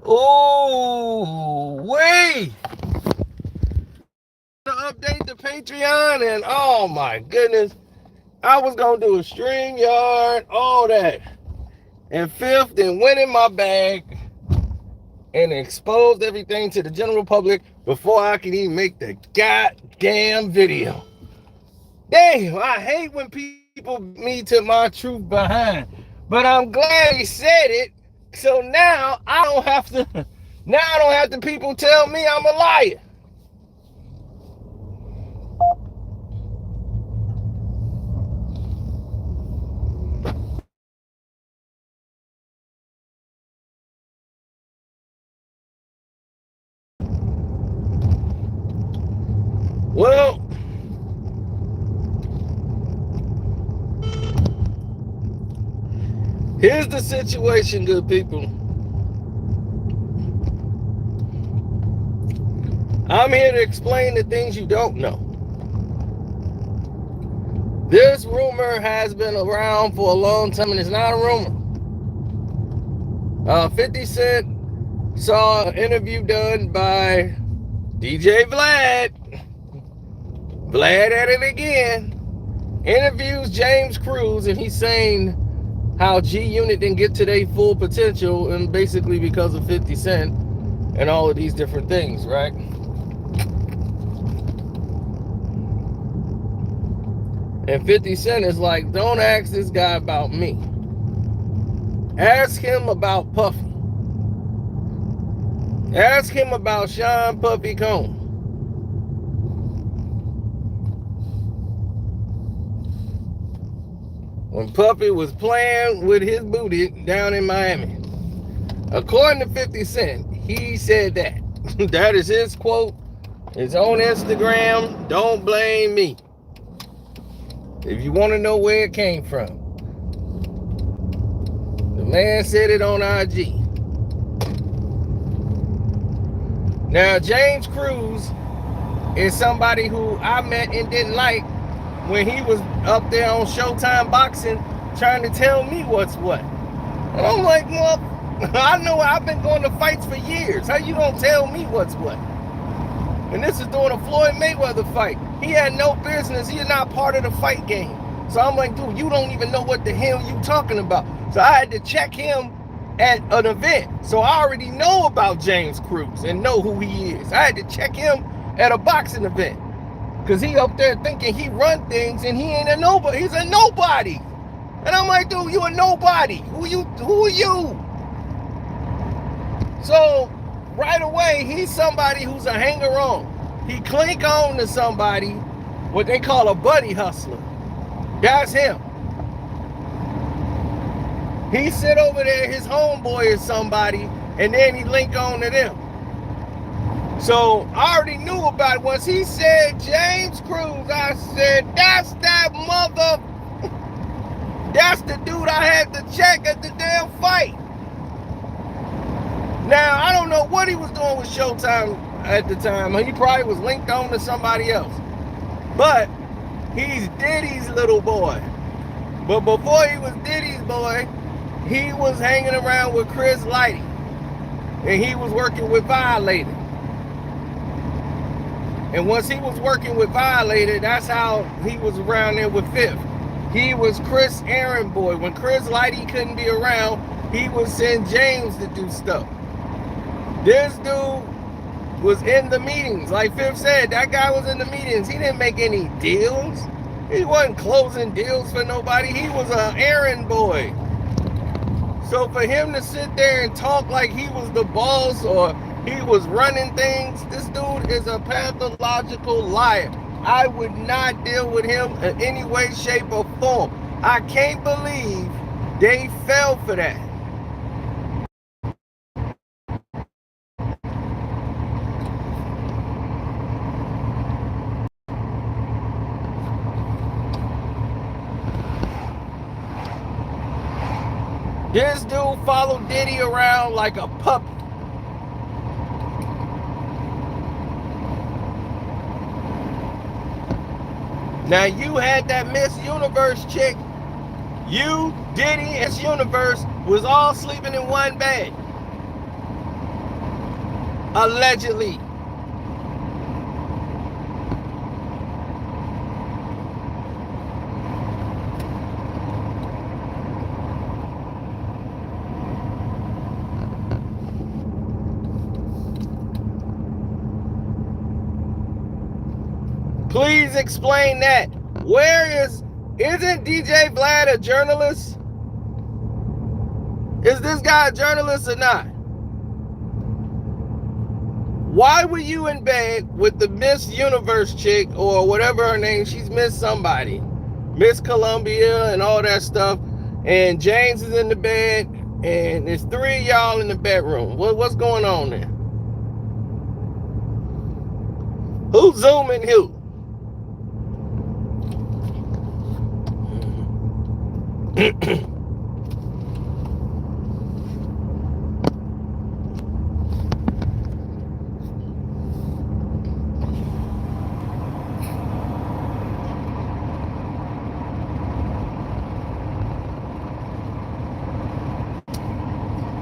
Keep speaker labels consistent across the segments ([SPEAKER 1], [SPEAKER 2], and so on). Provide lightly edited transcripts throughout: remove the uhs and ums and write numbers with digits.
[SPEAKER 1] Oh, wait. To update the Patreon, and oh my goodness, I was gonna do a stream yard, all that. And fifth, then went in my bag and exposed everything to the general public before I could even make the goddamn video. Damn, I hate when people me to my truth behind. But I'm glad he said it. So now I don't have to people tell me I'm a liar. Well, here's the situation, good people. I'm here to explain the things you don't know. This rumor has been around for a long time, and it's not a rumor. 50 Cent saw an interview done by DJ Vlad. Vlad at it again. Interviews James Cruz, and he's saying how G Unit didn't get to their full potential, and basically because of 50 Cent and all of these different things, right? And 50 Cent is like, don't ask this guy about me. Ask him about Puffy. Ask him about Sean Puffy Combs. When Puffy was playing with his booty down in Miami. According to 50 Cent, he said that. That is his quote. It's on Instagram. Don't blame me. If you want to know where it came from. The man said it on IG. Now, James Cruz is somebody who I met and didn't like when he was up there on Showtime Boxing trying to tell me what's what. And I'm like, well, I know I've been going to fights for years. How you gonna tell me what's what? And this is during a Floyd Mayweather fight. He had no business. He is not part of the fight game. So I'm like, dude, you don't even know what the hell you talking about. So I had to check him at an event. So I already know about James Cruz and know who he is. I had to check him at a boxing event. Because he up there thinking he run things and he ain't a nobody. He's a nobody. And I'm like, dude, you a nobody. Who are you? So right away, he's somebody who's a hanger-on. He clink on to somebody, what they call a buddy hustler. That's him. He sit over there, his homeboy is somebody, and then he link on to them. So I already knew about it. Once he said James Cruz, I said, that's that mother. That's the dude I had to check at the damn fight. Now, I don't know what he was doing with Showtime at the time. He probably was linked on to somebody else. But he's Diddy's little boy. But before he was Diddy's boy, he was hanging around with Chris Lighty. And he was working with Violator. And once he was working with Violator, that's how he was around there with Fifth. He was Chris Aaron boy. When Chris Lighty couldn't be around, he would send James to do stuff. This dude was in the meetings. Like Fifth said, that guy was in the meetings. He didn't make any deals. He wasn't closing deals for nobody. He was an errand boy. So for him to sit there and talk like he was the boss or he was running things, this dude is a pathological liar. I would not deal with him in any way, shape, or form. I can't believe they fell for that. This dude followed Diddy around like a puppy. Now you had that Miss Universe chick. You, Diddy, and Miss Universe was all sleeping in one bed. Allegedly. Please explain that. Isn't DJ Vlad a journalist? Is this guy a journalist or not? Why were you in bed with the Miss Universe chick or whatever her name? She's Miss somebody. Miss Columbia and all that stuff. And James is in the bed and there's 3 of y'all in the bedroom. What's going on there? Who's zooming who?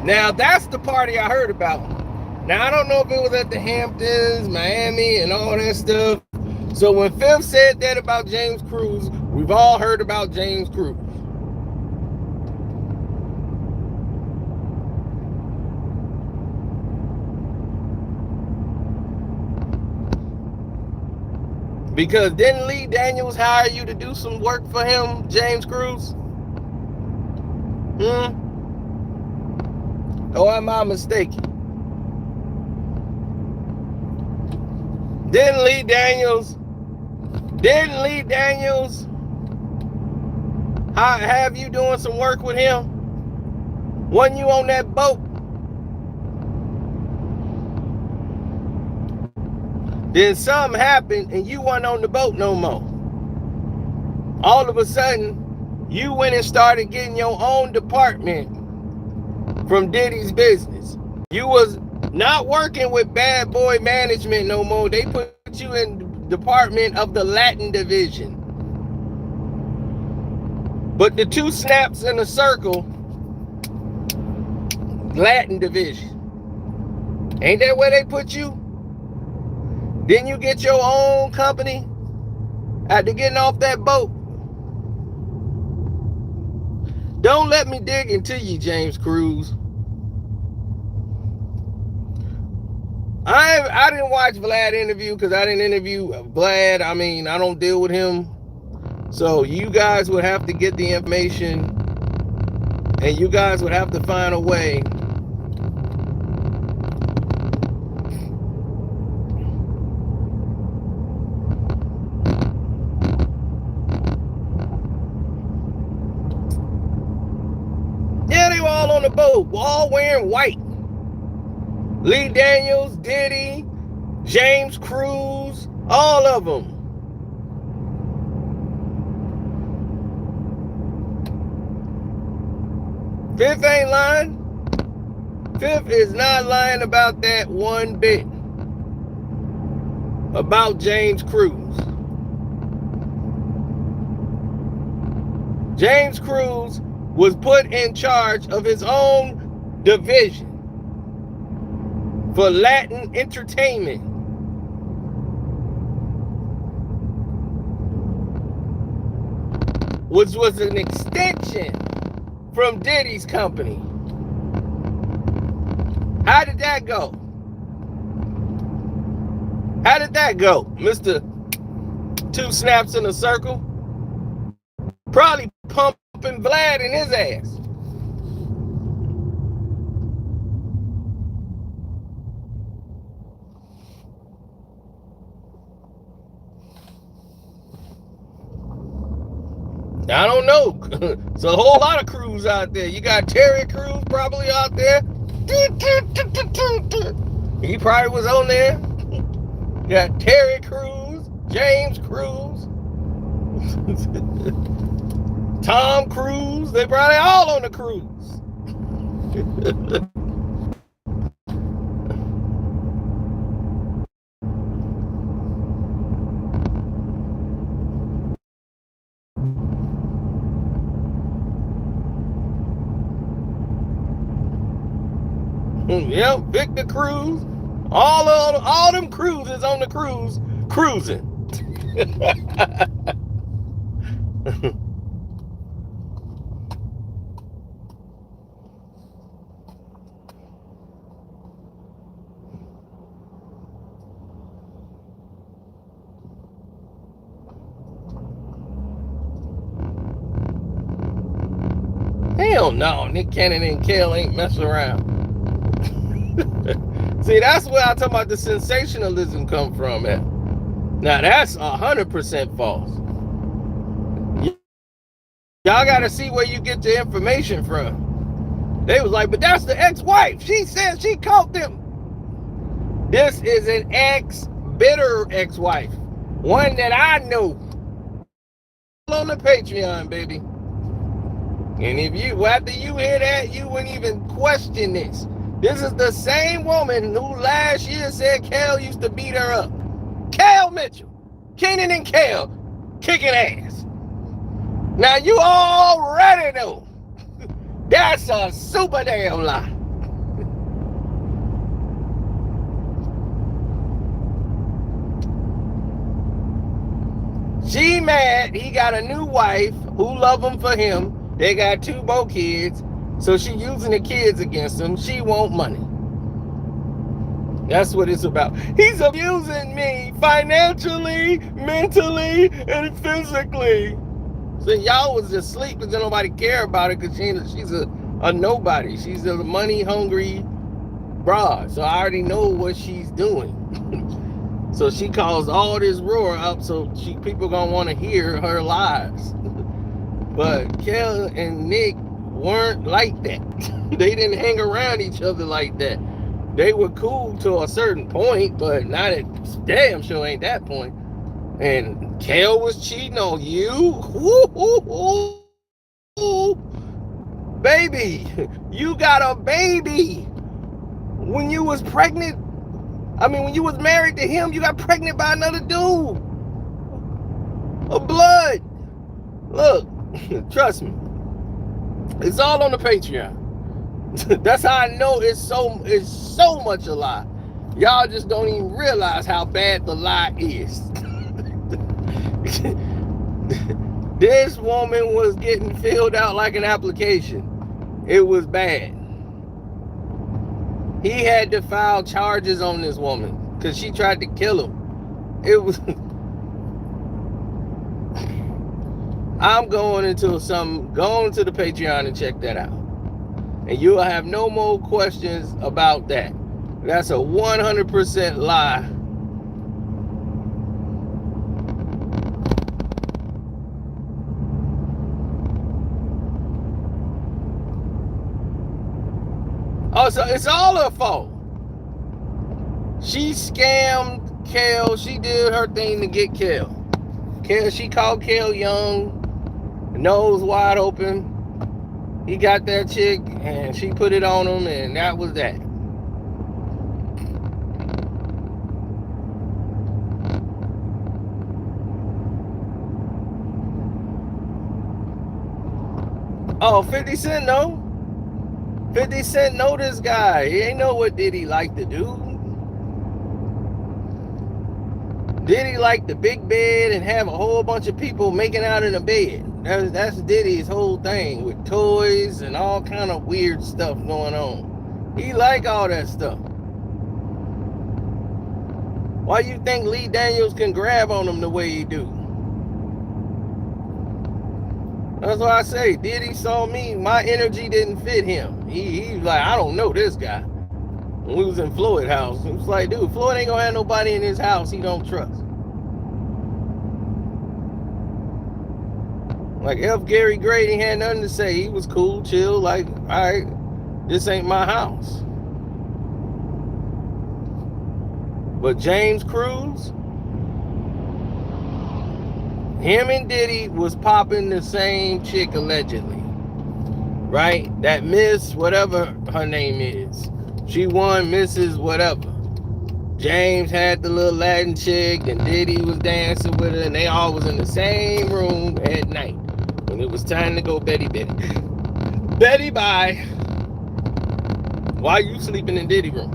[SPEAKER 1] Now, that's the party I heard about. Now, I don't know if it was at the Hamptons, Miami, and all that stuff. So when Fifth said that about James Cruz, we've all heard about James Cruz. Because didn't Lee Daniels hire you to do some work for him, James Cruz? Or am I mistaken? Didn't Lee Daniels have you doing some work with him? Wasn't you on that boat? Then something happened and you weren't on the boat no more. All of a sudden, you went and started getting your own department from Diddy's business. You was not working with Bad Boy Management no more. They put you in the department of the Latin division. But the 2 snaps in a circle, Latin division. Ain't that where they put you? Didn't you get your own company after getting off that boat? Don't let me dig into you, James Cruz. I didn't watch Vlad interview because I didn't interview Vlad. I mean, I don't deal with him. So you guys would have to get the information and you guys would have to find a way on the boat, all wearing white. Lee Daniels, Diddy, James Cruz, all of them. Fifth ain't lying. Fifth is not lying about that one bit. About James Cruz. James Cruz was put in charge of his own division for Latin entertainment. Which was an extension from Diddy's company. How did that go? How did that go, Mr. 2 snaps in a circle? Probably pumping Vlad in his ass. I don't know. It's a whole lot of Cruz out there. You got Terry Cruz probably out there. He probably was on there. You got Terry Cruz, James Cruz, Tom Cruise. They probably all on the cruise. Yep, Victor Cruz. All them cruises on the cruise cruising. Hell no, Nick Cannon and Kel ain't messing around. See, that's where I talk about the sensationalism come from at. Now that's 100% false. Y'all gotta see where you get the information from. They was like, but that's the ex-wife. She said she caught them. This is an bitter ex-wife. One that I know. On the Patreon, baby. And if you, after you hear that, you wouldn't even question this. This is the same woman who last year said Kel used to beat her up. Kel Mitchell. Kenan and Kel kicking ass. Now you already know. That's a super damn lie. She mad he got a new wife who love him for him. They got 2 more kids, so she using the kids against him. She want money. That's what it's about. He's abusing me financially, mentally, and physically. So y'all was just asleep because nobody care about it because she's a nobody. She's a money-hungry broad. So I already know what she's doing. So she caused all this roar up so people gonna want to hear her lies. But Kel and Nick weren't like that. They didn't hang around each other like that. They were cool to a certain point, but not at damn sure ain't that point. And Kel was cheating on you. Ooh, baby, you got a baby. When you was pregnant, when you was married to him, you got pregnant by another dude. Of blood. Look. Trust me, it's all on the Patreon. That's how I know it's so much a lie. Y'all just don't even realize how bad the lie is. This woman was getting filled out like an application. It was bad. He had to file charges on this woman because she tried to kill him. It was. I'm going to the Patreon and check that out. And you'll have no more questions about that. That's a 100% lie. Oh, so it's all her fault. She scammed Kel. She did her thing to get Kel. She called Kel young. Nose wide open. He got that chick and she put it on him, and that was that. Oh, 50 Cent know. 50 Cent know this guy. He ain't know what Diddy like to do. Diddy like the big bed and have a whole bunch of people making out in the bed. That's Diddy's whole thing, with toys and all kind of weird stuff going on. He like all that stuff. Why you think Lee Daniels can grab on him the way he do? That's why I say Diddy saw me. My energy didn't fit him. He's like, I don't know this guy. When we was in Floyd's house, it was like, dude, Floyd ain't gonna have nobody in his house he don't trust. Like F. Gary Grady had nothing to say. He was cool, chill, like, all right, this ain't my house. But James Cruz, him and Diddy was popping the same chick allegedly, right? That Miss whatever her name is. She won Mrs. whatever. James had the little Latin chick and Diddy was dancing with her, and they all was in the same room at night when it was time to go Betty bye. Why you sleeping in Diddy room?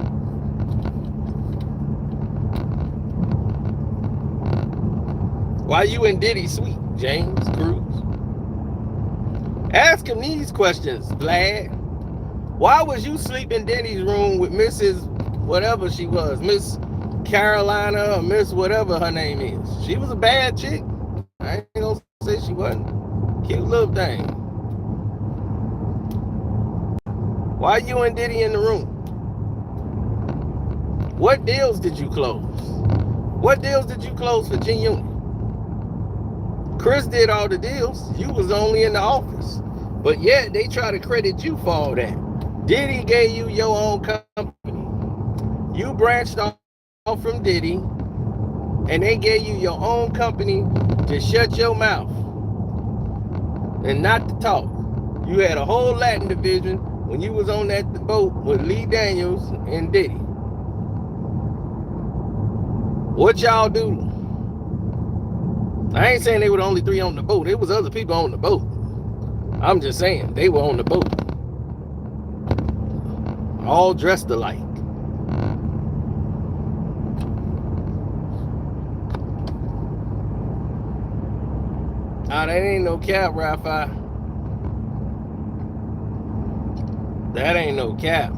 [SPEAKER 1] Why you in Diddy's suite, James Cruz? Ask him these questions, Vlad. Why was you sleeping in Diddy's room with Mrs. whatever she was, Miss Carolina or Miss whatever her name is? She was a bad chick. I ain't gonna say she wasn't. Cute little thing. Why you and Diddy in the room? What deals did you close? What deals did you close for G-Unit? Chris did all the deals. You was only in the office. But yet they try to credit you for all that. Diddy gave you your own company. You branched off from Diddy, and they gave you your own company to shut your mouth and not to talk. You had a whole Latin division when you was on that boat with Lee Daniels and Diddy. What y'all do? I ain't saying they were the only three on the boat. There was other people on the boat. I'm just saying they were on the boat. All dressed alike. That ain't no cap, Rafi. That ain't no cap.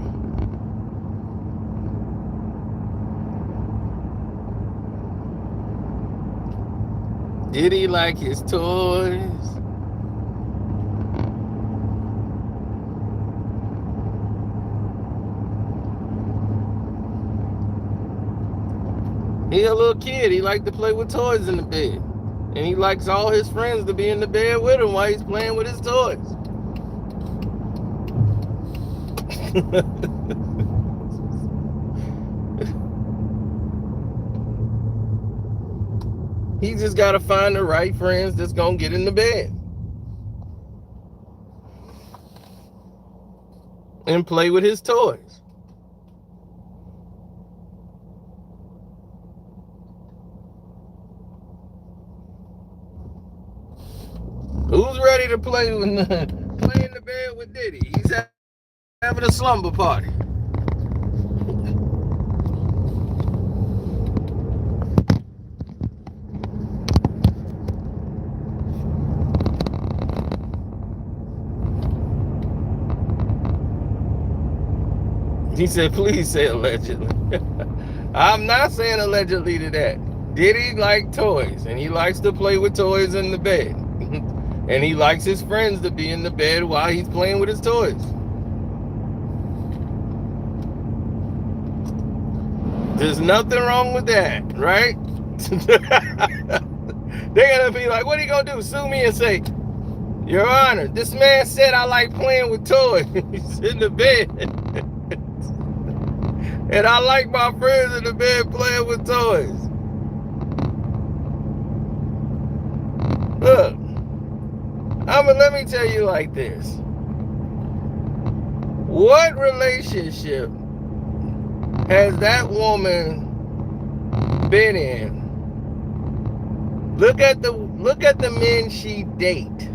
[SPEAKER 1] Did he like his toys? He a little kid. He liked to play with toys in the bed. And he likes all his friends to be in the bed with him while he's playing with his toys. He just got to find the right friends that's going to get in the bed and play with his toys. Who's ready to play in the bed with Diddy? He's having a slumber party. He said, please say allegedly. I'm not saying allegedly to that. Diddy like toys, and he likes to play with toys in the bed. And he likes his friends to be in the bed while he's playing with his toys. There's nothing wrong with that, right? They're going to be like, what are you going to do? Sue me and say, Your Honor, this man said I like playing with toys. He's in the bed. And I like my friends in the bed playing with toys. Look, let me tell you like this. What relationship has that woman been in? Look at the men she date.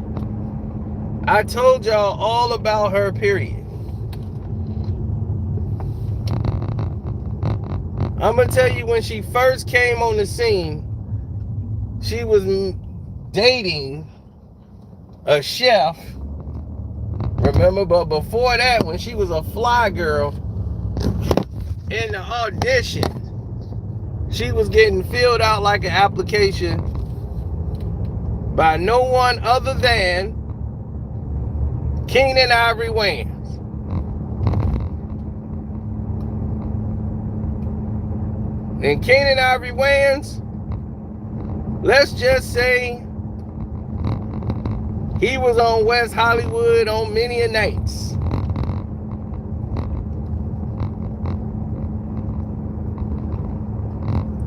[SPEAKER 1] I told y'all all about her, period. I'm going to tell you, when she first came on the scene, she was dating a chef. Remember? But before that, when she was a fly girl in the audition, she was getting filled out like an application by no one other than Keenan Ivory Wayans. And Keenan Ivory Wayans, let's just say he was on West Hollywood on many a nights.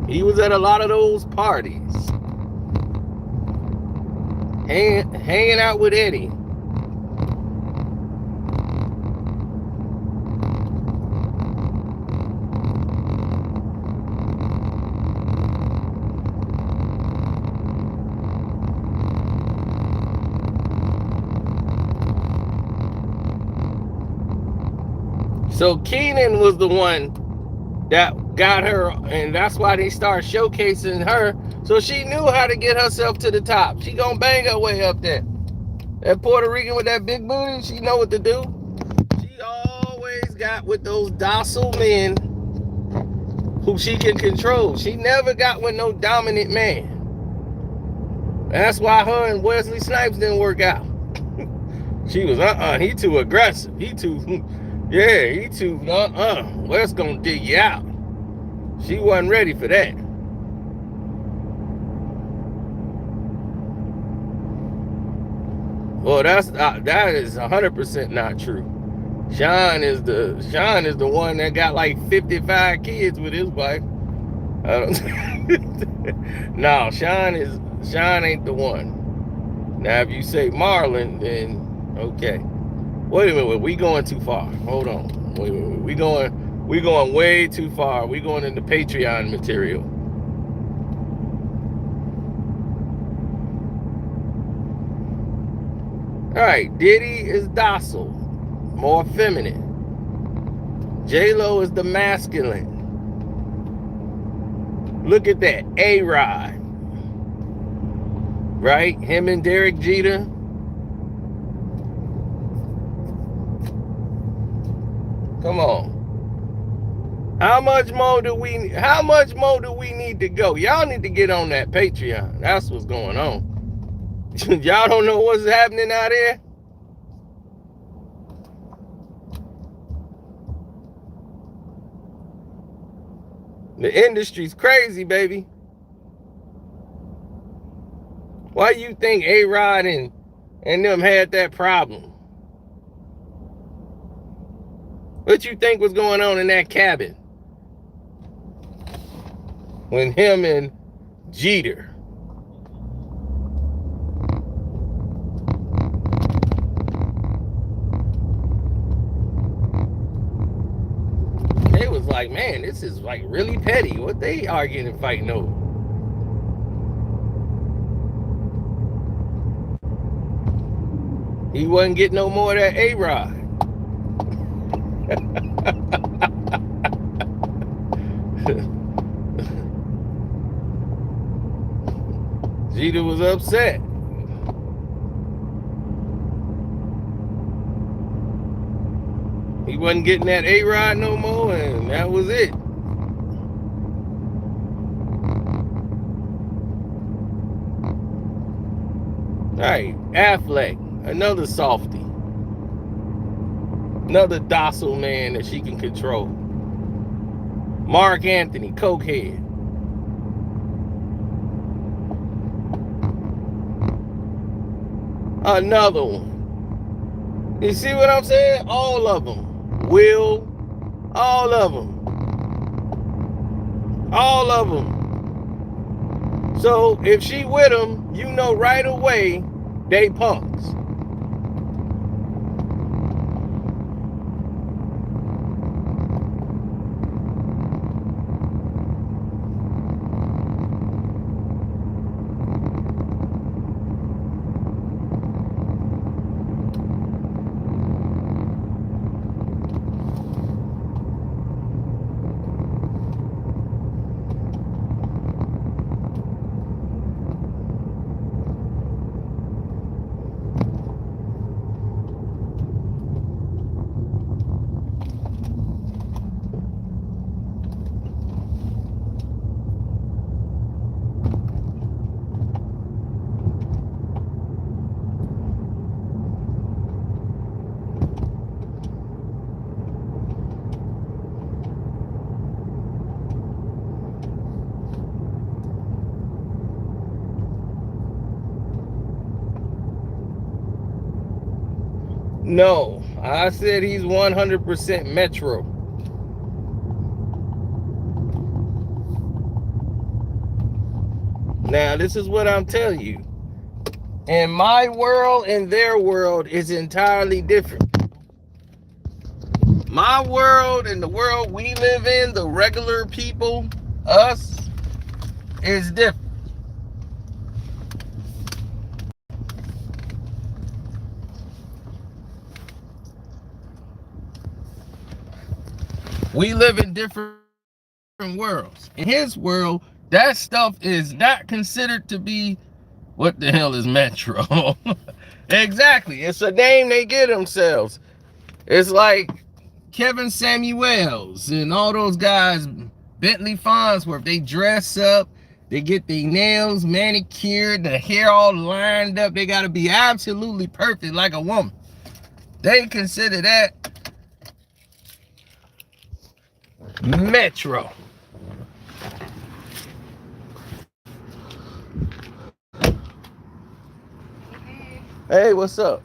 [SPEAKER 1] He was at a lot of those parties, hanging out with Eddie. So Keenan was the one that got her, and that's why they started showcasing her. So she knew how to get herself to the top. She gonna bang her way up there. That Puerto Rican with that big booty, she know what to do. She always got with those docile men who she can control. She never got with no dominant man. That's why her and Wesley Snipes didn't work out. She was, he too aggressive. He too, he too, Wes gonna dig you out. She wasn't ready for that. Well, that is 100% not true. Sean is the one that got like 55 kids with his wife. No, Sean ain't the one. Now, if you say Marlon, then okay. Wait a minute, we going too far. Hold on. Wait. We going way too far. We going into Patreon material. All right, Diddy is docile, more feminine. J-Lo is the masculine. Look at that, A-Rod. Right? Him and Derek Jeter. Come on. How much more do we need to go? Y'all need to get on that Patreon. That's what's going on. Y'all don't know what's happening out there? The industry's crazy, baby. Why you think A-Rod and them had that problem? What you think was going on in that cabin when him and Jeter? They was like, man, this is like really petty. What they arguing and fighting over? He wasn't getting no more of that A-Rod. Jeter was upset. He wasn't getting that A-Rod no more, and that was it. All right, Affleck, another softie. Another docile man that she can control. Mark Anthony, cokehead. Another one. You see what I'm saying? All of them. Will, all of them. All of them. So if she with them, you know right away they punks. No, I said he's 100% Metro. Now, this is what I'm telling you. And my world and their world is entirely different. My world and the world we live in, the regular people, us, is different. We live in different worlds. In his world, that stuff is not considered to be, what the hell is Metro? Exactly. It's a name they give themselves. It's like Kevin Samuels and all those guys, Bentley Farnsworth, they dress up, they get their nails manicured, the hair all lined up. They got to be absolutely perfect like a woman. They consider that Metro. Hey, what's up?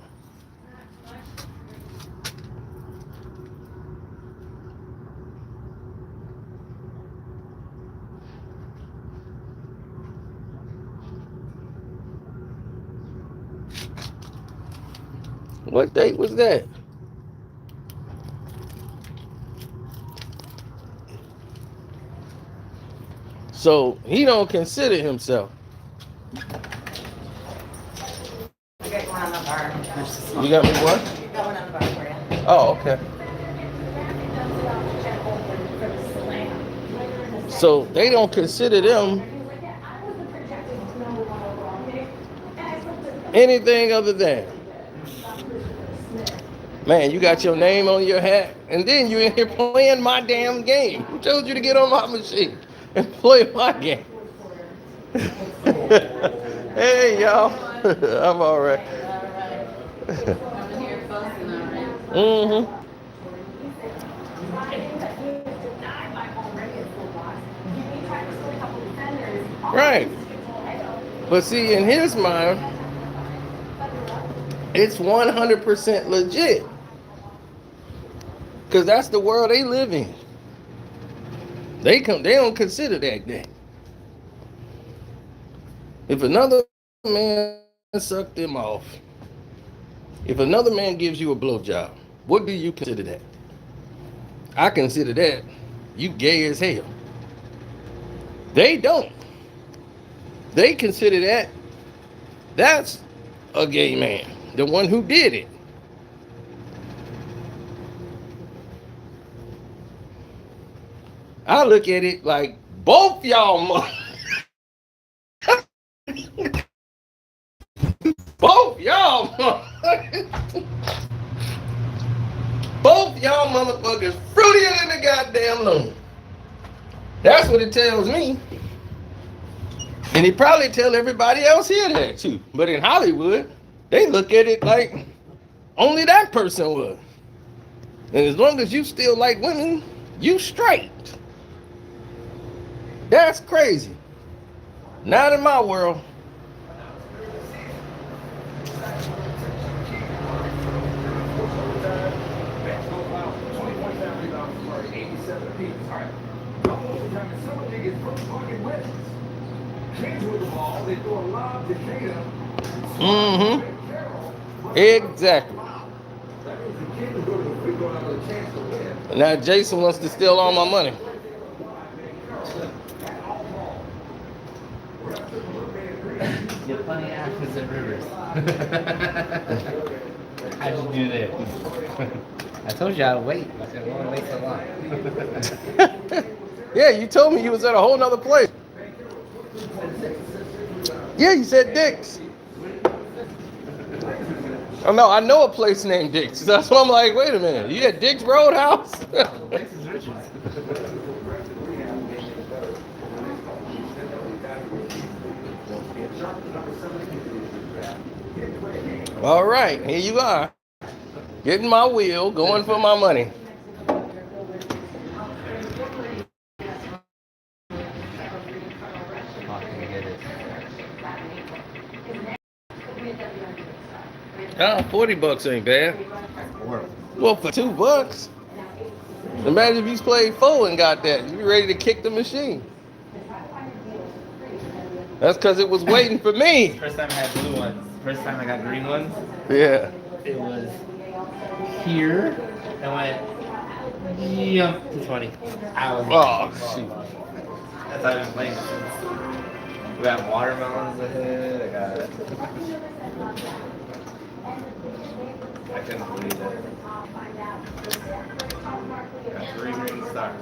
[SPEAKER 1] What date was that? So he don't consider himself.
[SPEAKER 2] You got one on the bar.
[SPEAKER 1] You got me what?
[SPEAKER 2] Got one on the bar for you.
[SPEAKER 1] Oh, okay. So they don't consider them anything other than, man, you got your name on your hat, and then you in here playing my damn game. Who told you to get on my machine and play my game? Hey, y'all. I'm all right. Mm-hmm. Right. But see, in his mind, it's 100% legit. Because that's the world they live in. They don't consider that. If another man sucked them off, if another man gives you a blowjob, what do you consider that? I consider that you gay as hell. They don't. They consider that's a gay man, the one who did it. I look at it like both y'all both y'all both y'all motherfuckers fruitier than the goddamn loon. That's what it tells me. And he probably tell everybody else here that too. But in Hollywood, they look at it like only that person would. And as long as you still like women, you straight. That's crazy. Not in my world. Mm-hmm. Exactly. Now Jason wants to steal all my money.
[SPEAKER 3] You're plenty actions and rivers. How'd you do that? I told you I'd wait. I said, why wait so long?
[SPEAKER 1] Yeah, you told me you was at a whole nother place. Yeah, you said Dick's. Oh no, I know a place named Dick's. That's why I'm like, wait a minute, you at Dick's Roadhouse?
[SPEAKER 3] Dick's is Richards.
[SPEAKER 1] All right, here you are. Getting my wheel, going for my money. $40 ain't bad. Well, for $2, imagine if you played 4 and got that. You be ready to kick the machine. That's because it was waiting for me.
[SPEAKER 3] First time I had blue ones. First time I got green ones.
[SPEAKER 1] Yeah.
[SPEAKER 3] It was here and went jump to 20. I was
[SPEAKER 1] shoot.
[SPEAKER 3] That's how I've been playing since. We got watermelons ahead. I got I couldn't believe it. Got 3 rings sorry.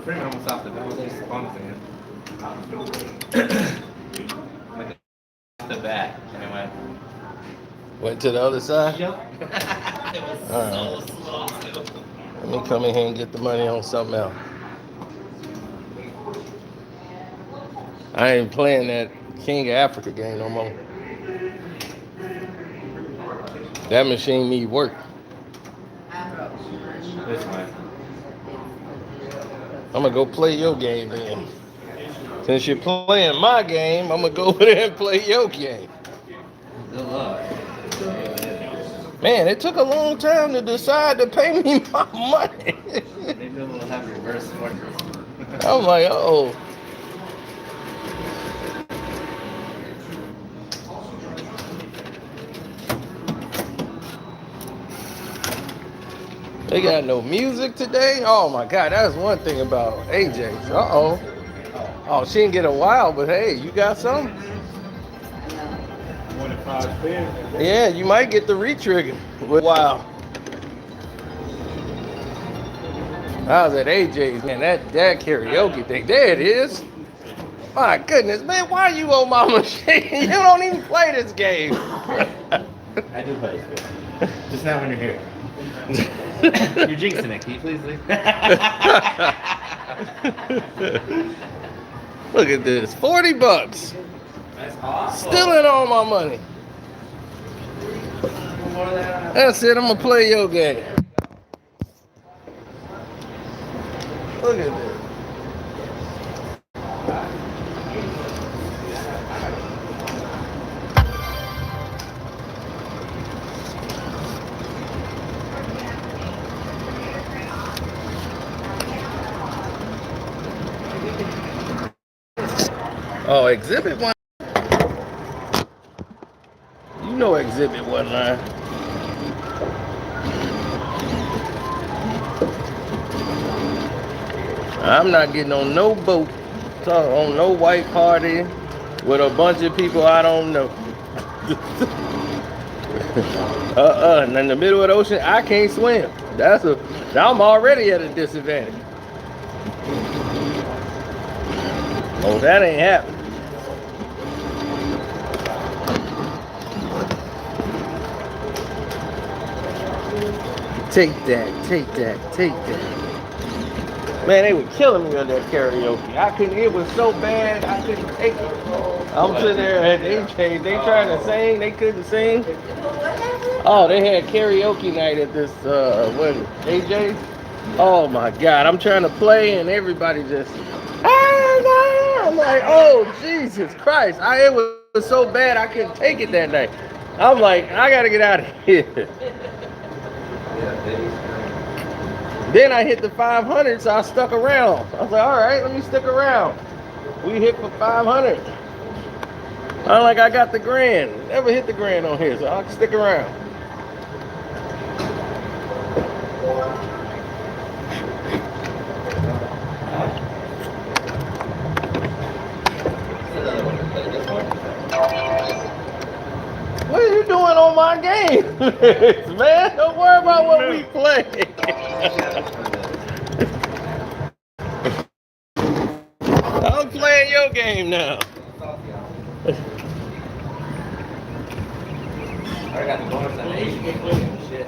[SPEAKER 3] Pretty almost off the bat. I was just bouncing like the bat, and it went.
[SPEAKER 1] Went to the other side?
[SPEAKER 3] Yep. It was
[SPEAKER 1] All
[SPEAKER 3] so slow. Too.
[SPEAKER 1] Let me come in here and get the money on something else. I ain't playing that King of Africa game no more. That machine need work.
[SPEAKER 3] This one.
[SPEAKER 1] I'm gonna go play your game then. Since you're playing my game, I'm gonna go over there and play your game.
[SPEAKER 3] Good luck.
[SPEAKER 1] Man, it took a long time to decide to pay me my money.
[SPEAKER 3] Maybe we'll have reverse orders.
[SPEAKER 1] I'm like, oh. They got no music today? Oh my God, that's one thing about AJ's. Uh-oh. Oh, she didn't get a wow, but hey, you got some? Yeah, you might get the re-trigger. Wow. I was at AJ's, man, that karaoke thing. There it is. My goodness, man, why are you on my machine? You don't even play this game.
[SPEAKER 3] I do play this game. Just not when you're here. You're jinxing it. Can you please leave?
[SPEAKER 1] Look at this, $40.
[SPEAKER 3] That's awesome.
[SPEAKER 1] Stealing all my money. That's it, I'm gonna play your game. Look at this. Oh, Exhibit 1. You know Exhibit 1 line. I'm not getting on no boat, on no white party with a bunch of people I don't know. In the middle of the ocean, I can't swim. I'm already at a disadvantage. Oh, that ain't happening. Take that, take that, take that. Man, they were killing me on that karaoke. I couldn't, it was so bad, I couldn't take it. I'm sitting there at AJ, they trying to sing, they couldn't sing. Oh, they had karaoke night at this, what, AJ? Oh my God, I'm trying to play and everybody just, I'm like, oh, Jesus Christ. It was so bad I couldn't take it that night. I'm like, I gotta get out of here. Then I hit the 500, so I stuck around. I was like, all right, let me stick around. We hit for 500. I'm like, I got the grand. Never hit the grand on here, so I'll stick around. What are you doing on my game? Man, don't worry about what we play. I'm playing your game now.
[SPEAKER 3] I got the bonus on Asian shit.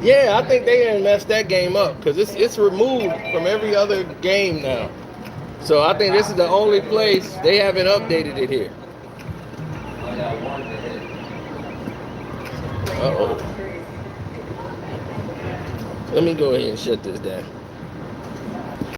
[SPEAKER 1] Yeah, I think they didn't mess that game up because it's removed from every other game now. So I think this is the only place they haven't updated it here. Uh-oh. Let me go ahead and shut this down.